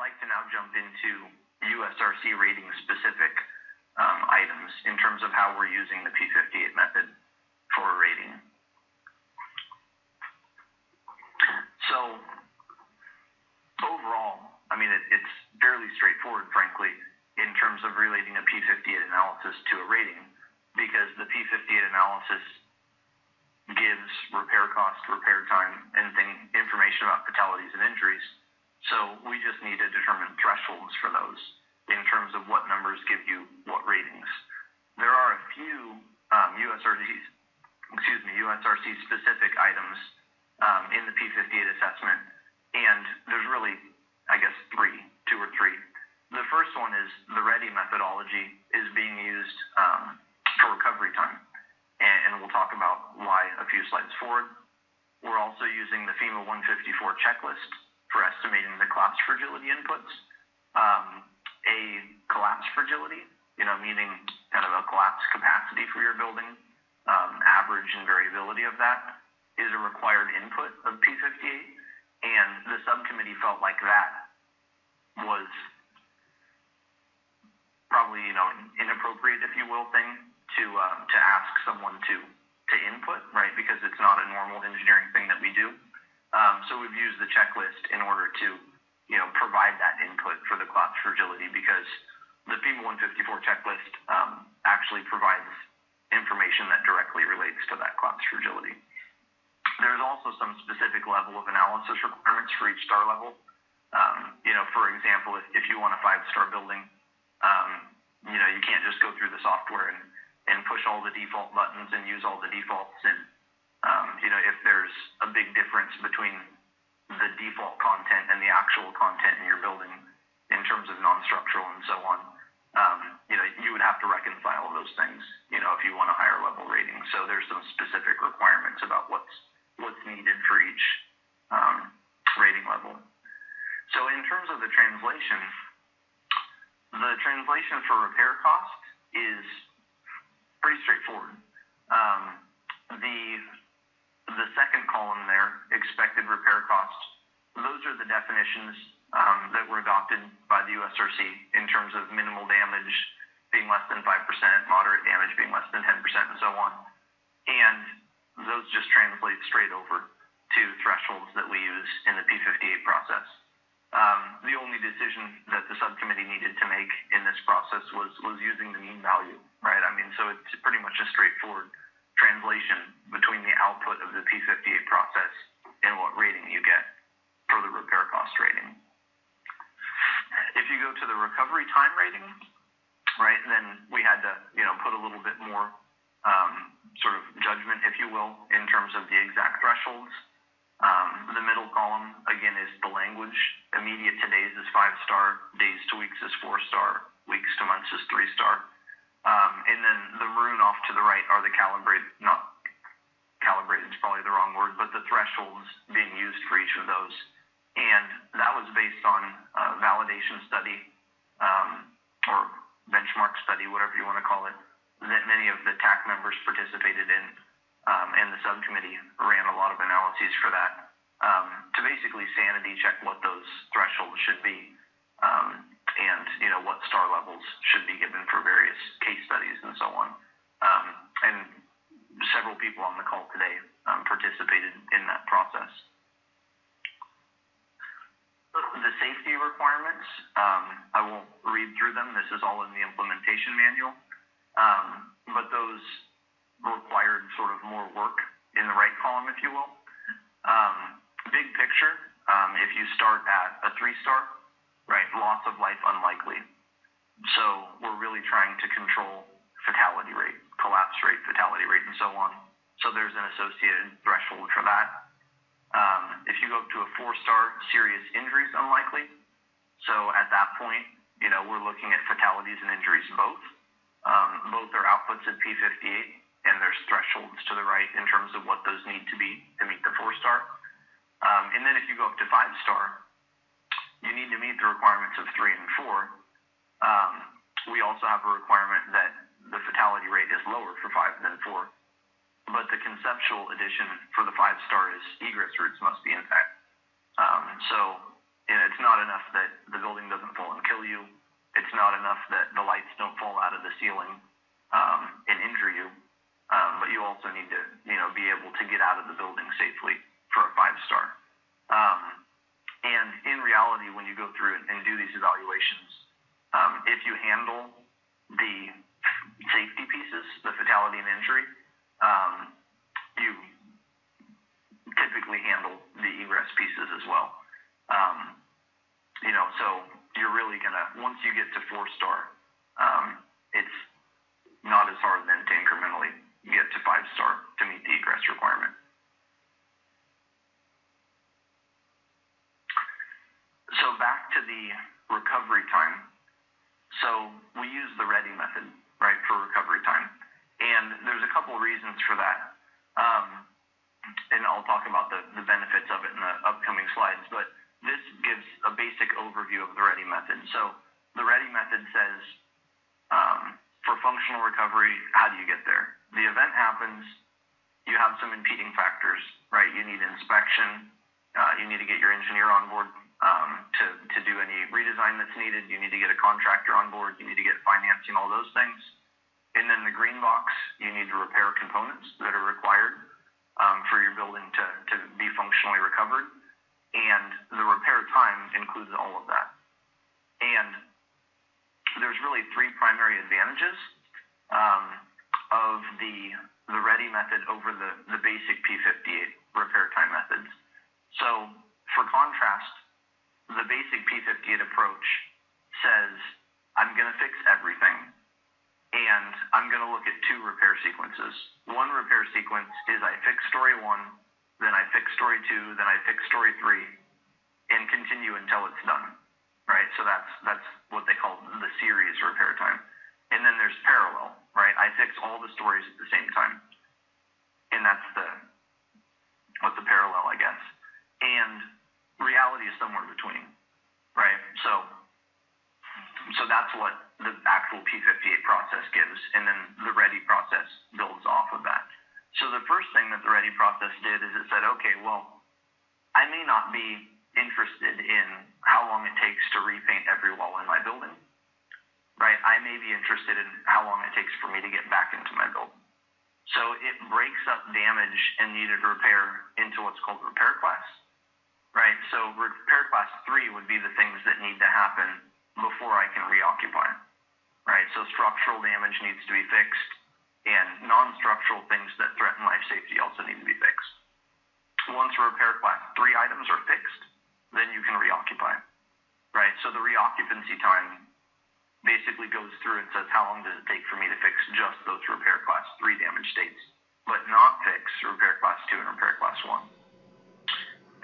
like to now jump into USRC rating specific items in terms of how we're using the P58 method for a rating. So overall, I mean, it's fairly straightforward, frankly, in terms of relating a P58 analysis to a rating, because the P58 analysis gives repair cost, repair time, and information about fatalities and injuries. So we just need to determine thresholds for those in terms of what numbers give you what ratings. There are a few USRC specific items in the P58 assessment, and there's really, I guess, two or three. The first one is the READY methodology is being used for recovery time, and we'll talk about why a few slides forward. We're also using the FEMA 154 checklist for estimating the collapse fragility inputs. A collapse fragility, meaning kind of a collapse capacity for your building, average and variability of that is a required input of P58, and the subcommittee felt like that was probably, an inappropriate, if you will, thing to ask someone to input, right? Because it's not a normal engineering thing that we do. So we've used the checklist in order to, provide that input for the collapse fragility, because the FEMA 154 checklist actually provides information that directly relates to that collapse fragility. There's also some specific level of analysis requirements for each star level. For example, if you want a 5-star building, you can't just go through the software and push all the default buttons and use all the defaults. And, if there's a big difference between the default content and the actual content in your building in terms of non-structural and so on, you would have to reconcile those things, if you want a higher level rating. So there's some specific requirements about what's needed for each rating level. So in terms of the translation for repair cost is pretty straightforward. The second column there, expected repair cost, those are the definitions that were adopted by the USRC in terms of minimal damage being less than 5%, moderate damage being less than 10%, and so on. And those just translate straight over to thresholds that we use in the P58 process. The only decision that the subcommittee needed to make in this process was using the mean value, right? I mean, so it's pretty much a straightforward translation between the output of the P58 process and what rating you get for the repair cost rating. If you go to the recovery time rating, right, then we had to, put a little bit more sort of judgment, if you will, in terms of the exact thresholds. The middle column, again, is the language. Immediate to days is 5-star, days to weeks is 4-star, weeks to months is 3-star. And then the maroon off to the right are the not calibrated is probably the wrong word, but the thresholds being used for each of those. And that was based on a validation study, or benchmark study, whatever you want to call it, that many of the TAC members participated in, and the subcommittee ran a lot of analyses for that, to basically sanity check what those thresholds should be, and what star levels should be given for various case studies and so on. And several people on the call today participated in that process. The safety requirements, I won't read through them. This is all in the implementation manual. But those required sort of more work in the right column, if you will. Big picture, if you start at a 3-star, right, loss of life unlikely. So we're really trying to control fatality rate, collapse rate, fatality rate, and so on. So there's an associated threshold for that. If you go up to a 4-star, serious injuries unlikely. So at that point, we're looking at fatalities and injuries both. Both are outputs at P58, and there's thresholds to the right in terms of what those need to be to meet the 4-star. And then if you go up to 5-star, you need to meet the requirements of 3 and 4. We also have a requirement that the fatality rate is lower for 5 than 4. But the conceptual addition for the 5-star is egress routes must be intact. So it's not enough that the building you. It's not enough that the lights don't fall out of the ceiling and injure you, but you also need to, be able to get out of the building safely for a 5-star. And in reality, when you go through and do these evaluations, if you handle the safety pieces, the fatality and injury, you typically handle the egress pieces as well. So you're really once you get to 4-star, it's not as hard then to incrementally get to 5-star to meet the egress requirement. So back to the recovery time. So we use the READY method, right, for recovery time. And there's a couple reasons for that. And I'll talk about the benefits of it in the upcoming slides, but this gives a basic overview of the READY method. So the READY method says, for functional recovery, how do you get there? The event happens, you have some impeding factors, right? You need inspection, you need to get your engineer on board to do any redesign that's needed, you need to get a contractor on board, you need to get financing, all those things. And then the green box, you need to repair components that are required for your building to be functionally recovered. And the repair time includes all of that. And there's really 3 primary advantages of the READY method over the basic P58 repair time methods. So for contrast, the basic P58 approach says, I'm going to fix everything, and I'm going to look at 2 repair sequences. One repair sequence is I fix story 1, then I fix story 2, then I fix story 3, and continue until it's done, right? So that's what they call the series repair time. And then there's parallel, right? I fix all the stories at the same time. And that's what's the parallel, I guess. And reality is somewhere between, right? So that's what the actual P58 process gives, and then the READY process builds off of that. So the first thing that the READY process did is it said, okay, well, I may not be interested in how long it takes to repaint every wall in my building, right? I may be interested in how long it takes for me to get back into my building. So it breaks up damage and needed repair into what's called repair class, right? So repair class 3 would be the things that need to happen before I can reoccupy, right? So structural damage needs to be fixed, and non-structural things that threaten life safety also need to be fixed. Once repair class 3 items are fixed, then you can reoccupy, right? So the reoccupancy time basically goes through and says, how long does it take for me to fix just those repair class 3 damage states, but not fix repair class 2 and repair class 1.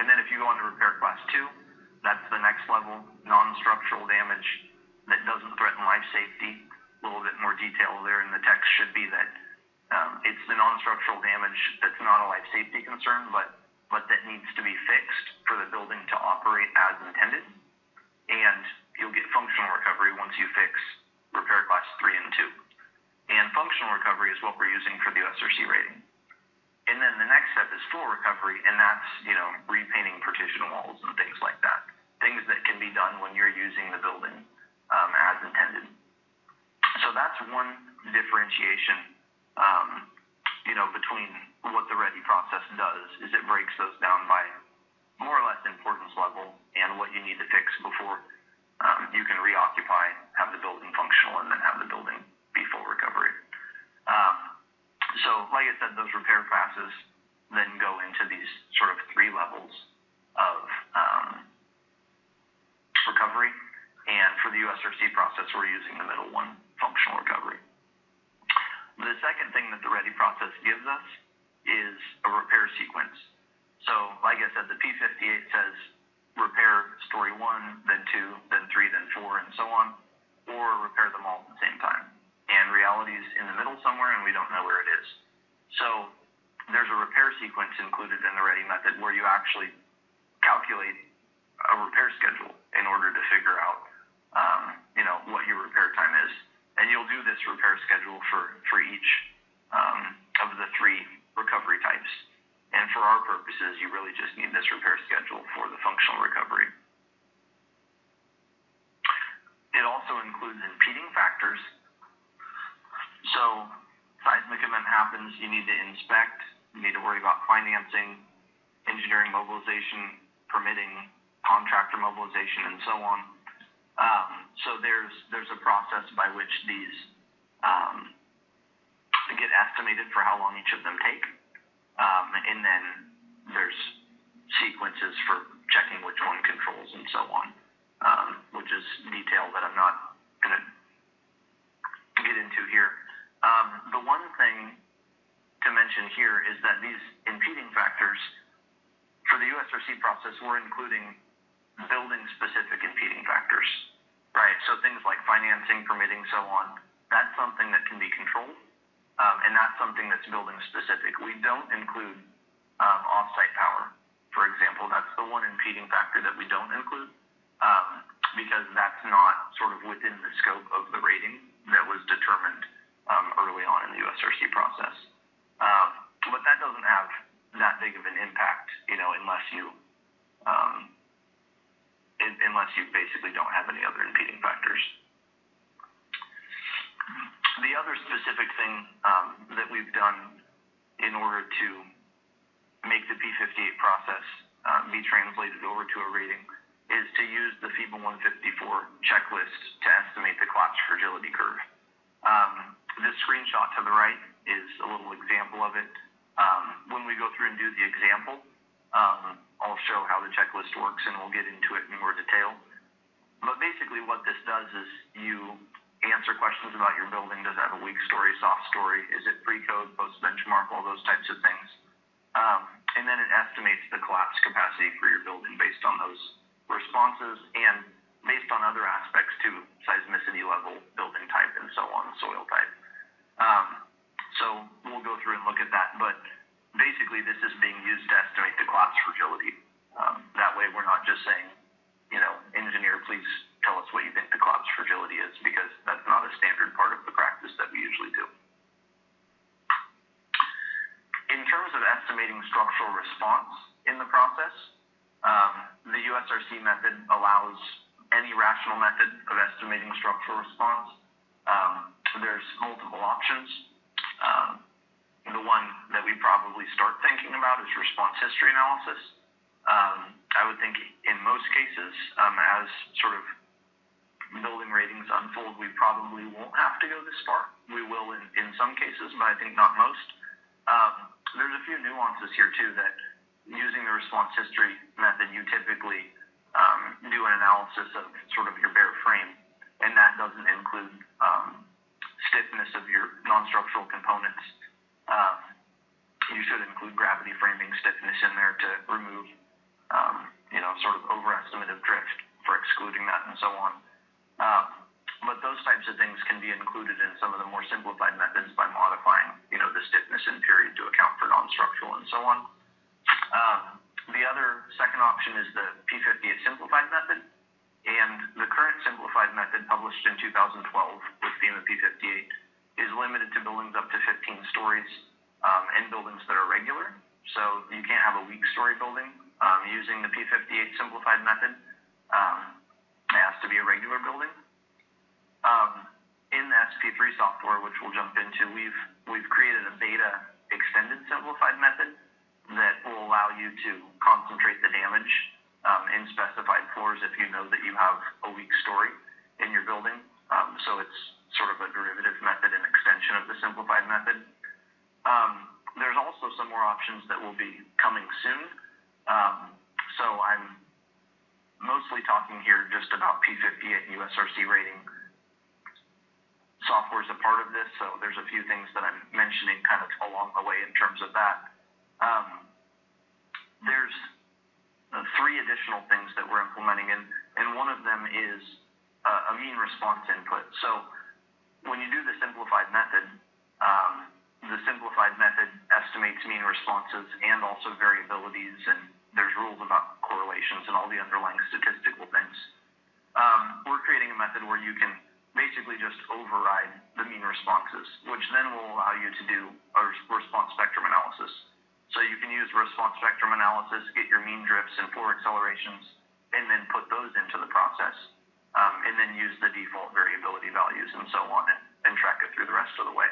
And then if you go into repair class 2, that's the next level, non-structural damage that doesn't threaten life safety. A little bit more detail there in the text should be that it's the non-structural damage that's not a life safety concern, but that needs to be fixed for the building to operate as intended. And you'll get functional recovery once you fix repair class 3 and 2. And functional recovery is what we're using for the USRC rating. And then the next step is full recovery, and that's, repainting partition walls and things like that. Things that can be done when you're using the building as intended. So that's one differentiation, between what the READY process does, is it breaks those down by more or less importance level and what you need to fix before you can reoccupy, have the building functional, and then have the building be full recovery. So like I said, those repair classes then go into these sort of 3 levels of recovery. And for the USRC process, we're using the middle one, functional recovery. The second thing that the READY process gives us is a repair sequence. So like I said, the P58 says repair story 1, then 2, then 3, then 4, and so on, or repair them all at the same time. And reality is in the middle somewhere, and we don't know where it is. So there's a repair sequence included in the READY method where you actually calculate a repair schedule in order to figure out, what your repair time is. And you'll do this repair schedule for each of the 3 recovery types. And for our purposes, you really just need this repair schedule for the functional recovery. It also includes impeding factors. So seismic event happens, you need to inspect, you need to worry about financing, engineering mobilization, permitting, contractor mobilization, and so on. So there's a process by which these get estimated for how long each of them take, and then there's sequences for checking which one controls and so on, which is detail that I'm not going to get into here. The one thing to mention here is that these impeding factors for the USRC process, we're including building-specific impeding factors, right? So things like financing, permitting, so on, that's something that can be controlled, and that's something that's building-specific. We don't include off-site power, for example. That's the one impeding factor that we don't include, because that's not sort of within the scope of the rating that was determined early on in the USRC process. But that doesn't have that big of an impact, unless you basically don't have any other impeding factors. The other specific thing that we've done in order to make the P58 process be translated over to a rating is to use the FEMA 154 checklist to estimate the collapse fragility curve. This screenshot to the right is a little example of it. When we go through and do the example, I'll show how the checklist works, and we'll get into it in more detail. But basically what this does is you answer questions about your building. Does it have a weak story, soft story? Is it pre-code, post-benchmark, all those types of things. And then it estimates the collapse capacity for your building based on those responses and based on other aspects too, seismicity level, building type, and so on, soil type. So we'll go through and look at that. But basically this is being used to estimate the collapse fragility. That way we're not just saying, engineer, please tell us what you think the collapse fragility is, because that's not a standard part of the practice that we usually do. In terms of estimating structural response in the process, the USRC method allows any rational method of estimating structural response. There's multiple options. The one that we probably start thinking about is response history analysis. I would think in most cases, as sort of building ratings unfold, we probably won't have to go this far. We will in some cases, but I think not most. There's a few nuances here too, that using the response history method, you typically do an analysis of sort of your bare frame, and that doesn't include stiffness of your non-structural components. You should include gravity framing stiffness in there to remove sort of overestimate of drift for excluding that and so on. But those types of things can be included in some of the more simplified methods by modifying, the stiffness in period to account for non-structural and so on. The other second option is the P58 simplified method. And the current simplified method published in 2012 with FEMA P58 is limited to buildings up to 15 stories and buildings that are regular. So you can't have a weak story building using the P58 simplified method. It has to be a regular building. In the SP3 software, which we'll jump into, we've created a beta extended simplified method that will allow you to concentrate the damage in specified floors if you know that you have a weak story in your building. So it's sort of a derivative method and extension of the simplified method. There's also some more options that will be coming soon. So I'm mostly talking here just about P58 and USRC rating. Software is a part of this, so there's a few things that I'm mentioning kind of along the way in terms of that. There's 3 additional things that we're implementing, and one of them is a mean response input. So when you do the simplified method estimates mean responses and also variabilities, and there's rules about correlations and all the underlying statistical things. We're creating a method where you can basically just override the mean responses, which then will allow you to do a response spectrum analysis. So you can use response spectrum analysis, get your mean drifts and floor accelerations, and then put those into the process. And then use the default variability values and so on and track it through the rest of the way.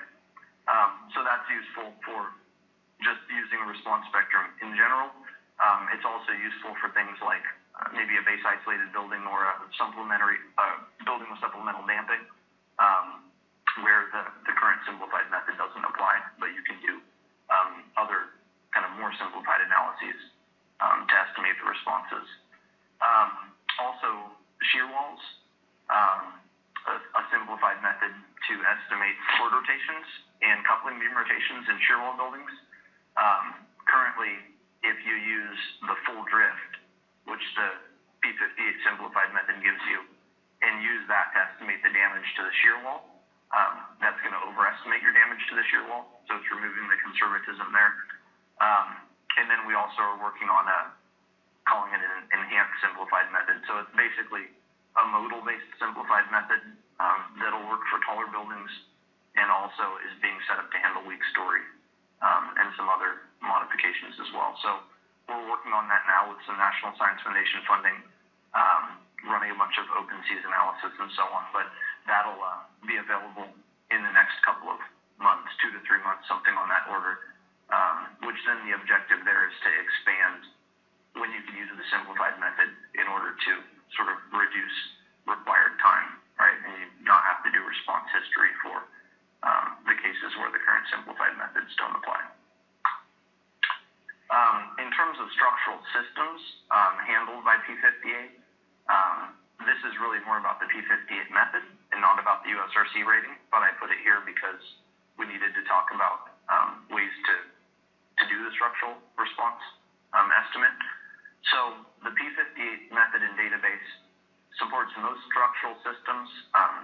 So that's useful for just using a response spectrum in general. It's also useful for things like maybe a base isolated building or a supplementary building with supplemental damping, where the current simplified method doesn't apply, but you can do other kind of more simplified analyses to estimate the responses. Also, shear walls, a simplified method to estimate chord rotations and coupling beam rotations in shear wall buildings. Currently, if you use the full drift, which the P58 simplified method gives you, and use that to estimate the damage to the shear wall, that's going to overestimate your damage to the shear wall, so it's removing the conservatism there. And then we also are working on calling it an enhanced simplified method. So it's basically a modal-based simplified method that'll work for taller buildings and also is being set up to handle weak story and some other modifications as well. So we're working on that now with some National Science Foundation funding, running a bunch of open seas analysis and so on, but that'll be available in the next couple of months, 2 to 3 months, something on that order, which then the objective there is to expand when you can use the simplified method in order to sort of reduce required time, right? And you not have to do response history for the cases where the current simplified methods don't apply. In terms of structural systems handled by P58, this is really more about the P58 method and not about the USRC rating, but I put it here because we needed to talk about ways to do the structural response estimate. So the P58 method and database supports most structural systems.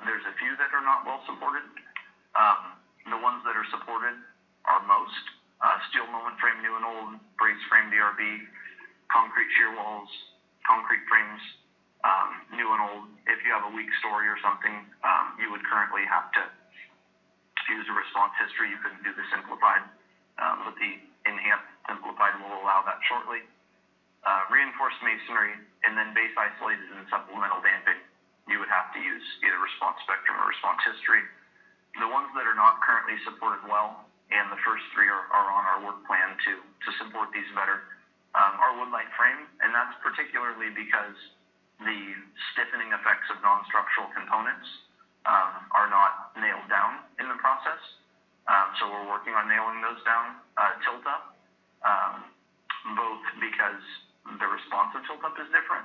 There's a few that are not well supported. The ones that are supported are most steel moment frame new and old, brace frame BRB, concrete shear walls, concrete frames new and old. If you have a weak story or something, you would currently have to use a response history. You couldn't do the simplified, but the enhanced simplified will allow that shortly. Reinforced masonry, and then base isolated and supplemental damping, you would have to use either response spectrum or response history. The ones that are not currently supported well, and the first three are on our work plan to support these better, are wood light frame, and that's particularly because the stiffening effects of non-structural components are not nailed down in the process. So we're working on nailing those down. Tilt up, both because the response of tilt up is different.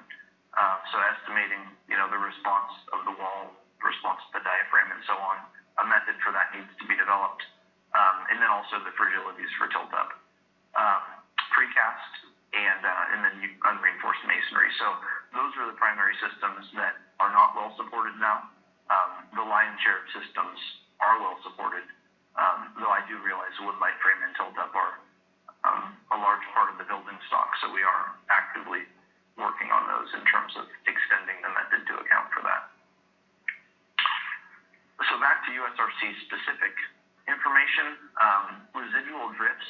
So estimating, the response of the wall, the response of the diaphragm, and so on, a method for that needs to be developed. And then also the fragilities for tilt up. Precast and then unreinforced masonry. So those are the primary systems that are not well supported now. The lion's share of systems are well supported, though I do realize wood light frame and tilt up are a large part of the building stock, so we are actively working on those in terms of extending the method to account for that. So back to USRC specific information, residual drifts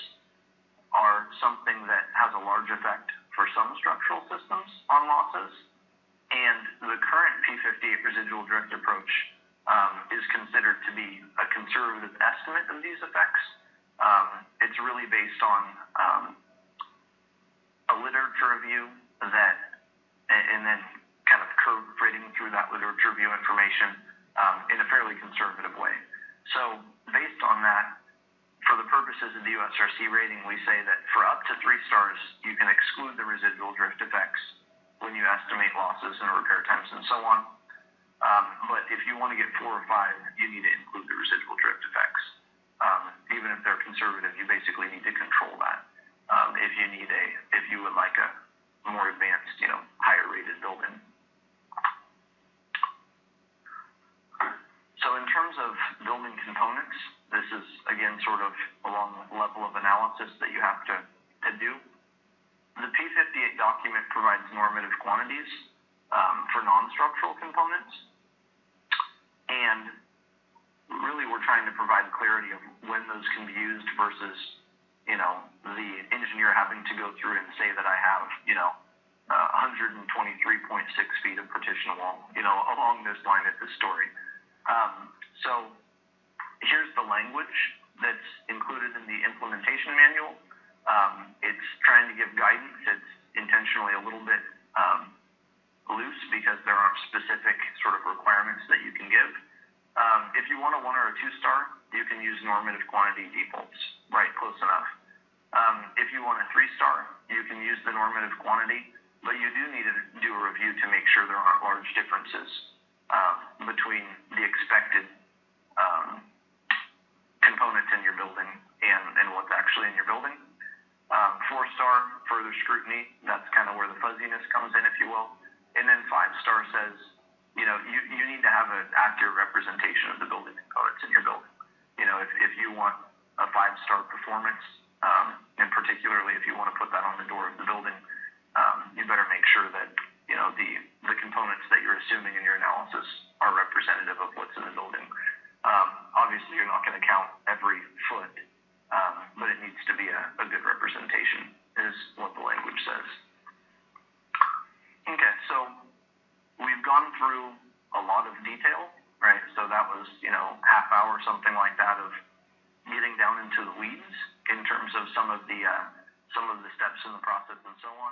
are something that has a large effect for some structural systems on losses, and the current P58 residual drift approach is considered to be a conservative estimate of these effects. It's really based on a literature review and then kind of curve fitting through that literature review information in a fairly conservative way. So based on that, for the purposes of the USRC rating, we say that for up to 3 stars, you can exclude the residual drift effects when you estimate losses and repair times and so on. But if you want to get 4 or 5, you need to include the residual drift effects. Even if they're conservative, you basically need to control that. If you would like a more advanced, higher rated building. So in terms of building components, this is again sort of along the level of analysis that you have to do. The P58 document provides normative quantities for non-structural components, and really we're trying to provide clarity of when those can be used versus, the engineer having to go through and say that I have, 100 123.6 feet of partition wall, along this line at this story. So here's the language that's included in the implementation manual. It's trying to give guidance. It's intentionally a little bit loose because there aren't specific sort of requirements that you can give. If you want a 1 or a 2-star, you can use normative quantity defaults, right? Close enough. If you want a 3-star, you can use the normative quantity, but you do need to do a review to make sure there aren't large differences between the expected components in your building and what's actually in your building. 4-star, further scrutiny. That's kind of where the fuzziness comes in, if you will. And then 5-star says, you need to have an accurate representation of the building components in your building. If you want a 5-star performance, and particularly if you want to put that on the door of the building, you better make sure that, the components that you're assuming in your analysis are representative of what's in the building. Obviously, you're not going to count every foot, but it needs to be a good representation, is what the language says. Okay, so we've gone through a lot of detail, right? So that was, half hour, something like that, of getting down into the weeds in terms of some of the steps in the process and so on.